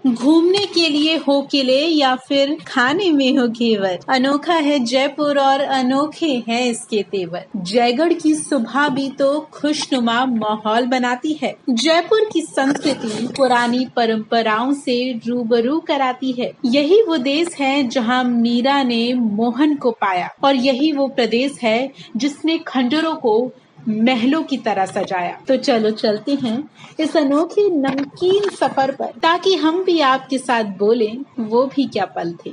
घूमने के लिए हो किले या फिर खाने में हो घेवर, अनोखा है जयपुर और अनोखे हैं इसके तेवर। जयगढ़ की सुबह भी तो खुशनुमा माहौल बनाती है। जयपुर की संस्कृति पुरानी परंपराओं से रूबरू कराती है। यही वो देश है जहां मीरा ने मोहन को पाया और यही वो प्रदेश है जिसने खंडरों को महलों की तरह सजाया। तो चलो चलते हैं इस अनोखे नमकीन सफर पर, ताकि हम भी आपके साथ बोलें वो भी क्या पल थे।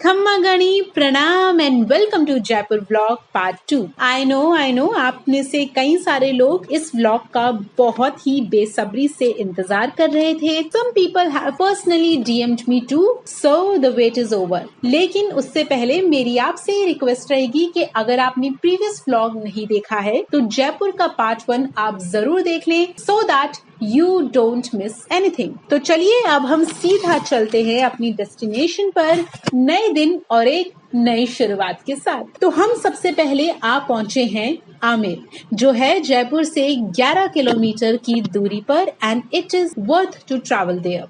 खम्मा गणी प्रणाम and welcome to Jaipur vlog part 2। I know आप में से कई सारे लोग इस व्लॉग का बहुत ही बेसब्री से इंतजार कर रहे थे। Some people have personally DM'd me too, so the wait is over। लेकिन उससे पहले मेरी आपसे रिक्वेस्ट रहेगी कि अगर आपने प्रीवियस व्लॉग नहीं देखा है तो जयपुर का पार्ट 1 आप जरूर देख लें, so that You don't miss anything। तो चलिए अब हम सीधा चलते हैं अपनी डेस्टिनेशन पर नए दिन और एक नई शुरुआत के साथ। तो हम सबसे पहले आ पहुंचे हैं आमेर, जो है जयपुर से 11 किलोमीटर की दूरी पर and it is worth to travel there.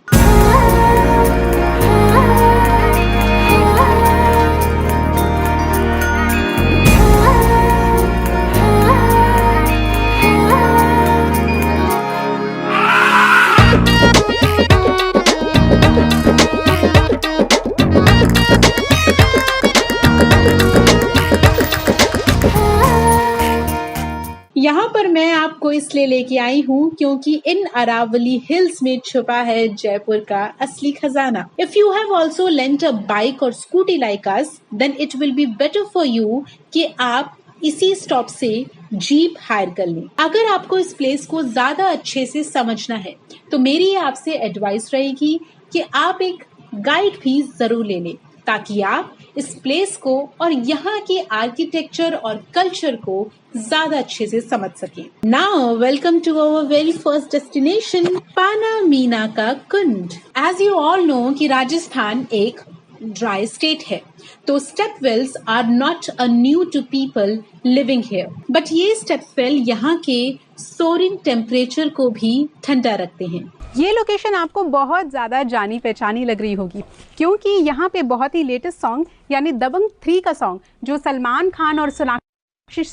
यहाँ पर मैं आपको इसलिए लेके आई हूँ क्योंकि इन अरावली हिल्स में छुपा है जयपुर का असली खजाना। If you have also lent a bike और scooty like us, then it will be better for you कि आप इसी स्टॉप से जीप हायर कर लें। अगर आपको इस प्लेस को ज्यादा अच्छे से समझना है तो मेरी आपसे एडवाइस रहेगी कि आप एक गाइड भी जरूर ले लें, ताकि आप इस प्लेस को और यहाँ के आर्किटेक्चर और कल्चर को ज्यादा अच्छे से समझ सकें। Now welcome to our very first destination, Panna Meena का Kund. As you all know कि राजस्थान एक ड्राई स्टेट है, तो step wells are not a new to people living here, but ये स्टेप वेल यहाँ के सोरिंग टेम्परेचर को भी ठंडा रखते हैं। ये लोकेशन आपको बहुत ज़्यादा जानी पहचानी लग रही होगी, क्योंकि यहाँ पे बहुत ही लेटेस्ट सॉन्ग यानी दबंग 3 का सॉन्ग जो सलमान खान और सोनाक्षी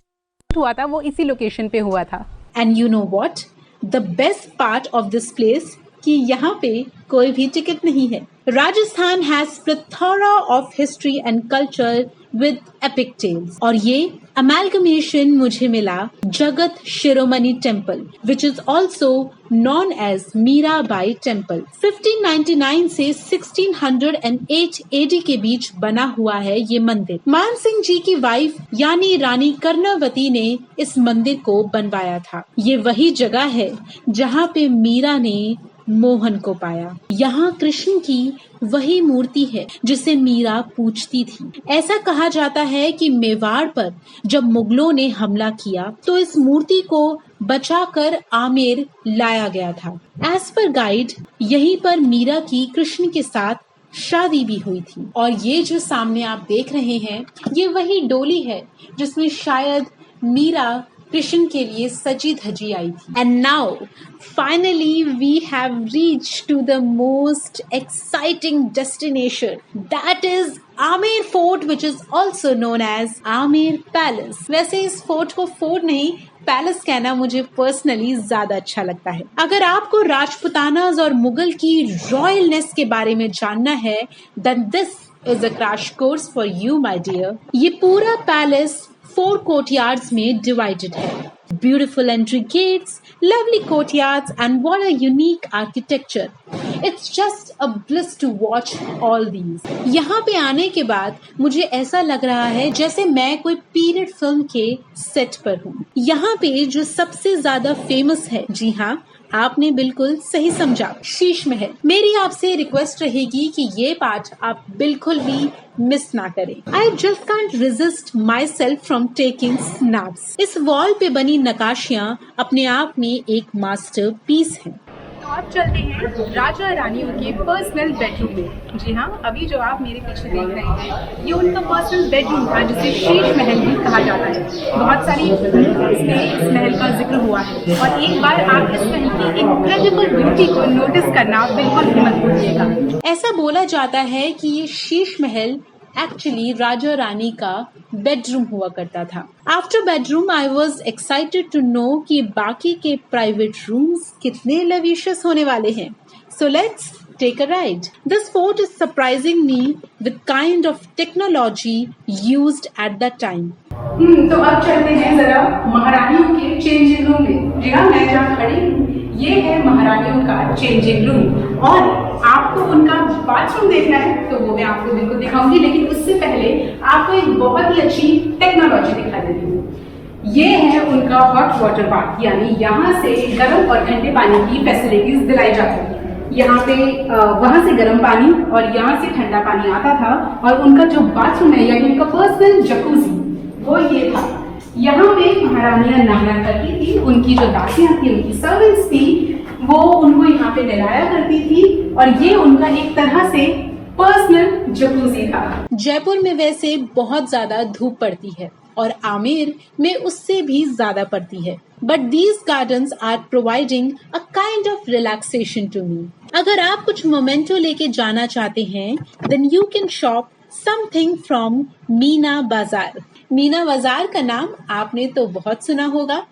हुआ था वो इसी लोकेशन पे हुआ था। And you know what, the best part of this place कि यहाँ पे कोई भी टिकट नहीं है। Rajasthan has plethora of history and culture with epic tales, और ये अमेलगमेशन मुझे मिला Jagat Shiromani temple, which is also known as Mirabai temple. 1599 से 1608 AD के बीच बना हुआ है ये मंदिर। मान सिंह जी की वाइफ यानी रानी कर्णावती ने इस मंदिर को बनवाया था। ये वही जगह है जहाँ पे मीरा ने मोहन को पाया। यहाँ कृष्ण की वही मूर्ति है जिसे मीरा पूजती थी। ऐसा कहा जाता है कि मेवाड़ पर जब मुगलों ने हमला किया तो इस मूर्ति को बचाकर आमेर लाया गया था। एज पर गाइड यहीं पर मीरा की कृष्ण के साथ शादी भी हुई थी। और ये जो सामने आप देख रहे हैं ये वही डोली है जिसमें शायद मीरा कृष्ण के लिए सजी धजी आई थी। And now finally we have reached to the most exciting destination, that is Amer fort, which is also known as Amer palace. वैसे इस फोर्ट को फोर्ट नहीं पैलेस कहना मुझे पर्सनली ज्यादा अच्छा लगता है। अगर आपको राजपुतानाज और मुगल की रॉयलनेस के बारे में जानना है, then this is a crash course for you my dear. ये पूरा पैलेस 4 courtyards में divided है। Beautiful entry gates, lovely courtyards, and what a unique architecture! It's just a bliss to watch all these। यहाँ पे आने के बाद मुझे ऐसा लग रहा है जैसे मैं कोई पीरियड फिल्म के सेट पर हूँ। यहाँ पे जो सबसे ज्यादा फेमस है, जी हाँ आपने बिल्कुल सही समझा, शीश महल। मेरी आपसे रिक्वेस्ट रहेगी कि ये पार्ट आप बिल्कुल भी मिस ना करें। I just can't resist myself from taking snaps। इस वॉल पे बनी नकाशियाँ अपने आप में एक मास्टर पीस है। आप चलते हैं राजा रानियों के पर्सनल बेडरूम में। जी हाँ, अभी जो आप मेरे पीछे देख रहे हैं ये उनका पर्सनल बेडरूम था, जिसे शीश महल भी कहा जाता है। बहुत सारी फिल्म्स में इस महल का जिक्र हुआ है और एक बार आप इस महल की इनक्रेडिबल ब्यूटी को नोटिस करना बिल्कुल भी मत भूलिएगा। ऐसा बोला जाता है कि ये शीश महल एक्चुअली राजा रानी का बेडरूम हुआ करता था। After bedroom I was excited to know कि बाकी के प्राइवेट रूम्स कितने लविशियस होने वाले हैं। So let's take a ride. This fort is surprising me with kind of technology used at that time. तो अब चलते हैं जरा महारानियों के चेंजिंग रूम में। जी हाँ, मैं जहाँ खड़ी हूँ ये है महारानियों का चेंजिंग रूम और आपको उनका बाथरूम देखना है तो वो मैं आपको बिल्कुल दिखाऊंगी, लेकिन उससे पहले आपको एक बहुत ही अच्छी टेक्नोलॉजी दिखा देती हूँ। ये है उनका हॉट वाटर बाथ, यानी यहाँ से गर्म और ठंडे पानी की फैसिलिटीज दिलाई जाती है। यहाँ पे वहां से गर्म पानी और यहाँ से ठंडा पानी आता था और उनका जो बाथरूम है यानी उनका पर्सनल जकूजी वो ये था। यहाँ पे महारानियां नहाया करती थी, उनकी जो दासियां थी, उनकी सर्वेंट्स थी, वो उनको यहाँ पे नहलाया करती थी और ये उनका एक तरह से पर्सनल जकूजी था। जयपुर में वैसे बहुत ज्यादा धूप पड़ती है और आमेर में उससे भी ज्यादा पड़ती है, but these gardens are providing a kind of relaxation to me. अगर आप कुछ मोमेंटो लेके जाना चाहते हैं then you can shop something from Meena Bazaar. Meena बाजार का नाम आपने तो बहुत सुना होगा।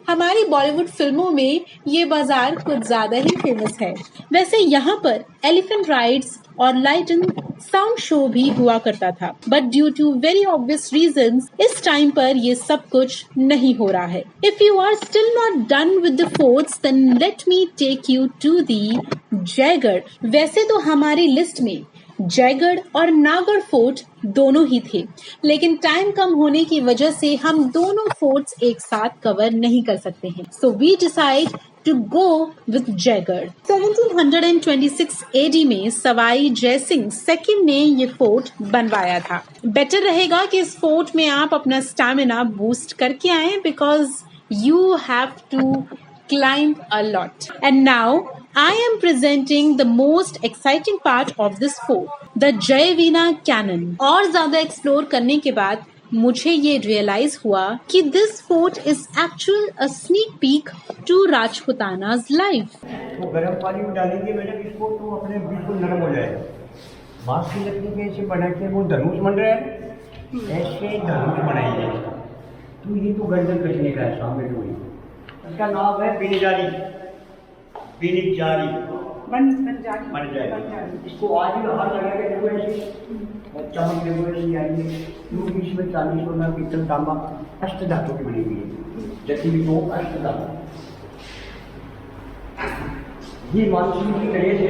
हमारी बॉलीवुड फिल्मों में ये बाजार कुछ ज्यादा ही फेमस है। वैसे यहाँ पर एलिफेंट राइड्स और लाइट एंड साउंड शो भी हुआ करता था, but due to very obvious reasons इस टाइम पर ये सब कुछ नहीं हो रहा है। If you are still not done with the forts then let me take you to the Jaigarh. वैसे तो हमारी लिस्ट में जयगढ़ और नागढ़ फोर्ट दोनों ही थे, लेकिन टाइम कम होने की वजह से हम दोनों फोर्ट्स एक साथ कवर नहीं कर सकते हैं। So we decide to go with Jaigarh. 1726 AD में सवाई जयसिंह सेकंड ने ये फोर्ट बनवाया था। बेटर रहेगा कि इस फोर्ट में आप अपना स्टैमिना बूस्ट करके आए, because you have to climb a lot. And now I am presenting the most exciting part of this fort, the Jayavina Cannon. और ज्यादा एक्सप्लोर करने के बाद मुझे ये रियलाइज हुआ कि this fort is actual a sneak peek to Rajputana's life. वो गर्म पानी में डालेंगे मैडम इसको तो अपने बिल्कुल नरम हो जाएगा। बांस की लकड़ी के ऐसे बना के वो धनुष बन रहा है, ऐसे धनुष बनाएंगे। तो ये तो गर्दन कटने का है सामने हुई। इसका नाम है बिनजारी, बिनजारी बन जाएगी। इसको आज भी हाथ लगा के देखो ऐसे चमक देखो ऐसी आएंगे। क्योंकि इसमें 40 सोना पीतल तांबा अष्ट धातु की बनी हुई है, जैसे भी वो अष्ट धातु। ये मानसून की तरह से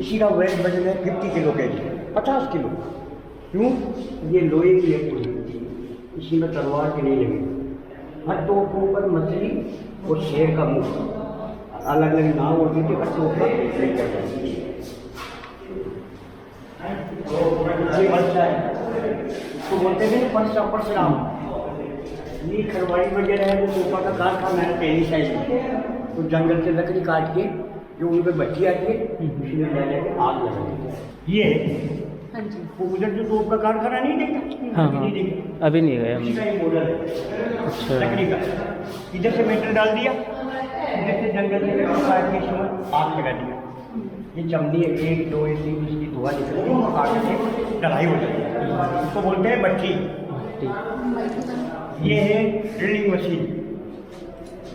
इसी का वेट बजन है 50 किलो के, 50 किलो। क्यों? ये लोहे की एक पूरी, इसी में तलवार के नहीं लगे। हर टोप के ऊपर मछली और शेर का मुंह, अलग अलग नाम होती थी। हर टोप पर ये बच्चा है, इसको बोलते थे परशुराम। ये खरवाड़ी वगैरह है, वो सोफा का कारखाना है पहली साइड में। तो जंगल से लकड़ी काट के जो उन पर बच्ची आती है उसी में ले लेके आग लगाती है। ये वो उधर जो टोप का कारखाना नहीं देखा? हाँ, नहीं देखा, अभी नहीं गया। इसी का एक मॉडल है। अच्छा। लकड़ी का इधर से मेटल डाल दिया, इधर से जंगल में काट के इसमें आग लगा दिया। ये चमड़ी है, 1 2 3 इसकी धुआं निकलती है, आग से ढलाई हो जाती है। इसको बोलते हैं भट्ठी। ये है ड्रिलिंग मशीन,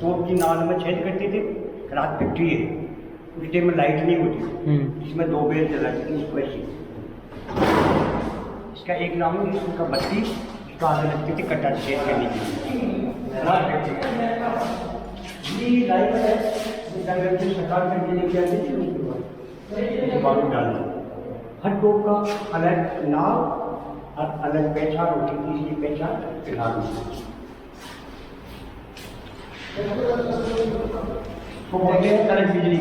तोप की नाल में छेद करते थे। रात फैक्ट्री है, उस टाइम में लाइट नहीं होती, इसमें 2 बेल जलाती थी इसको ऐसी। इसका एक नाम है इसका भट्टी, इसका आगे लगती थी कट्टा छेद करने के लिए। ये लाइट है, जंगल से सरकार करके लेके आती थी, उसके बाद बालू डाल हर टोप का अलग नाव और अलग पहचान होती थी, इसकी पहचान फिलहाल तो बोलते हैं करंट बिजली।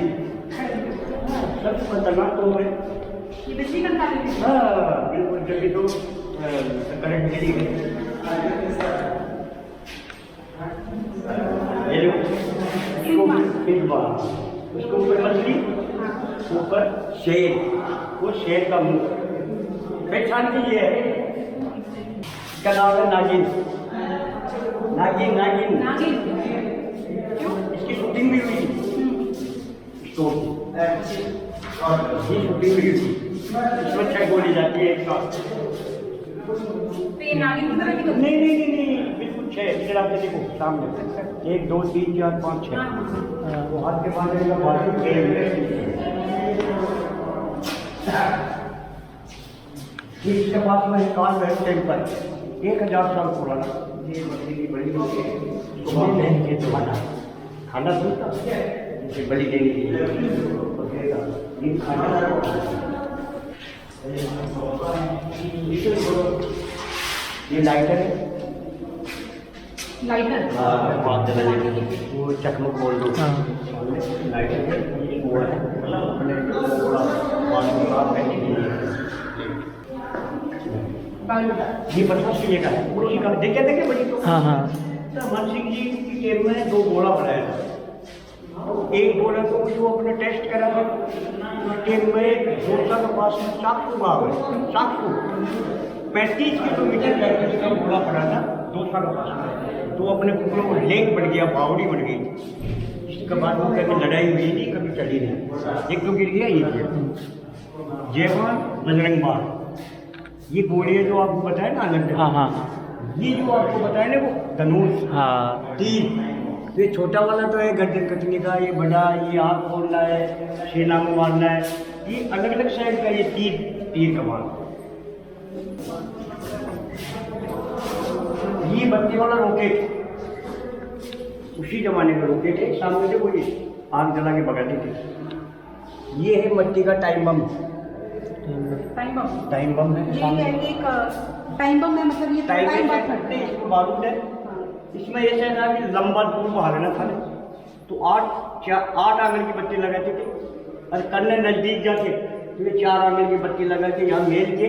सबसे खतरनाक तो है ये बिजली का काम है। हाँ बिल्कुल, जब तो करंट बिजली है। ये लो, इस बार उसके ऊपर मछली, ऊपर शेर, वो शेर का मुंह पहचान कीजिए। इसका नाम है नागिन। नागिन नागिन इसकी शूटिंग भी हुई स्टोर और ये शूटिंग भी हुई। इसमें 6 गोली जाती है एक साथ। नहीं बिल्कुल 6। इधर आप देखो सामने 1 2 3 4 5 6 वो हाथ के बाजू का बाजू इसके पास में काल है टेम्पल 1000 साल पुराना। ये मछली की बड़ी होती है, इसको तुम्हारा खाना सुनता जैसे बलि देने के लिए ये खाना। ये लाइटर है, लाइटर बात जलाने के लिए वो चकमक बोल दो। लाइटर है, ये वो है अपने ये 50 किलो का है। उसी का देखे बड़ी तो मन सिंह जी की टेम में 2 गोला बनाया था। एक गोला तो उसको अपने टेस्ट करा था टेम में दोसा के पास में साक्षु गाँव है। साक्षु 35 किलोमीटर का गोला पड़ा था दोसा के पास में। तो अपने कुकड़ों को लेक बन गया, बावड़ी बन गई। इसके बाद वो कभी लड़ाई हुई नहीं, कभी चली नहीं। एक तो गिर गया ये जयवान बजरंग बाण। ये गोली जो आपको बताया ना अलग, ये जो आपको बताया ना वो धनुष, तीर। ये छोटा वाला तो है गर्दन कटने का, ये बड़ा ये आँख खोलना है, सेना में मारना है। ये अलग अलग साइड का ये तीर कमान। ये बत्ती वाला रॉकेट उसी जमाने में रॉकेट है, सामने से वो आग जला के भगाते थे। ये है मिट्टी का टाइम बम। टाइम बम है सामने। टाइम बम है, मतलब ये टाइम इसमें बारूद है। इसमें ऐसा है ना कि लंबा दूर भागना था तो 8 आंगन की बत्ती लगाते थे और करने नजदीक जाके तो ये 4 आंगन की बत्ती लगा के यहाँ मेल के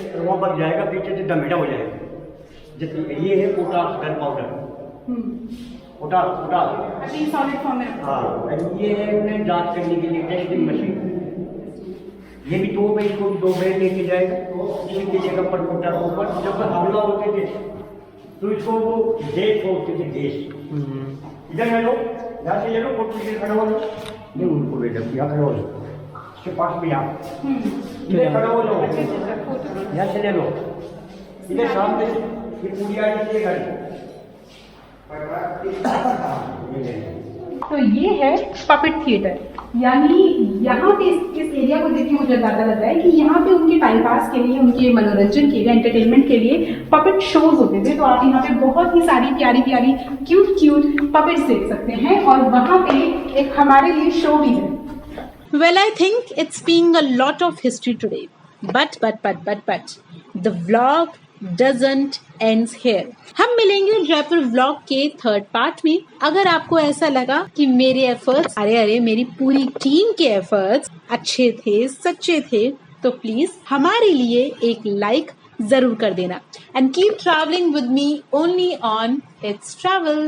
और वहाँ पर जाएगा, पीछे से दमेड़ा हो जाएगा। ये है potash gun powder. Potash solid form में। हाँ, ये है उन्हें जांच करने के लिए टेस्टिंग मशीन। ये भी 2 बेल को 2 बेल लेके जाएगा। इसी की जगह पर पोटास ऊपर जब हमला होते थे तो इसको वो देश बोलते थे, देश। इधर ले लो, यहाँ से ले लो, कोट से खड़ा हो जाओ। नहीं उनको ले जाओ, यहाँ खड़ा हो जाओ, इसके पास में यहाँ इधर खड़ा हो जाओ, यहाँ से ले लो। इधर सामने ये पूरी आ जाती है गाड़ी। तो ये है पपेट थिएटर, यानी यहाँ पे इस एरिया को देख के मुझे ज़्यादा लग रहा है कि यहाँ पे उनके टाइम पास के लिए, उनके मनोरंजन के लिए, एंटरटेनमेंट के लिए पपेट शोज होते थे। तो आप यहाँ पे बहुत ही सारी प्यारी प्यारी क्यूट पपेट्स देख सकते हैं और वहाँ पे एक हमारे लिए शो भी है। Well, I think it's being a lot of history today. But the vlog doesn't ends here. हम मिलेंगे जयपुर व्लॉग के 3rd पार्ट में। अगर आपको ऐसा लगा कि मेरे एफर्ट्स, अरे मेरी पूरी टीम के एफर्ट्स अच्छे थे, सच्चे थे, तो प्लीज हमारे लिए एक लाइक जरूर कर देना। And keep travelling with me only on it's travel.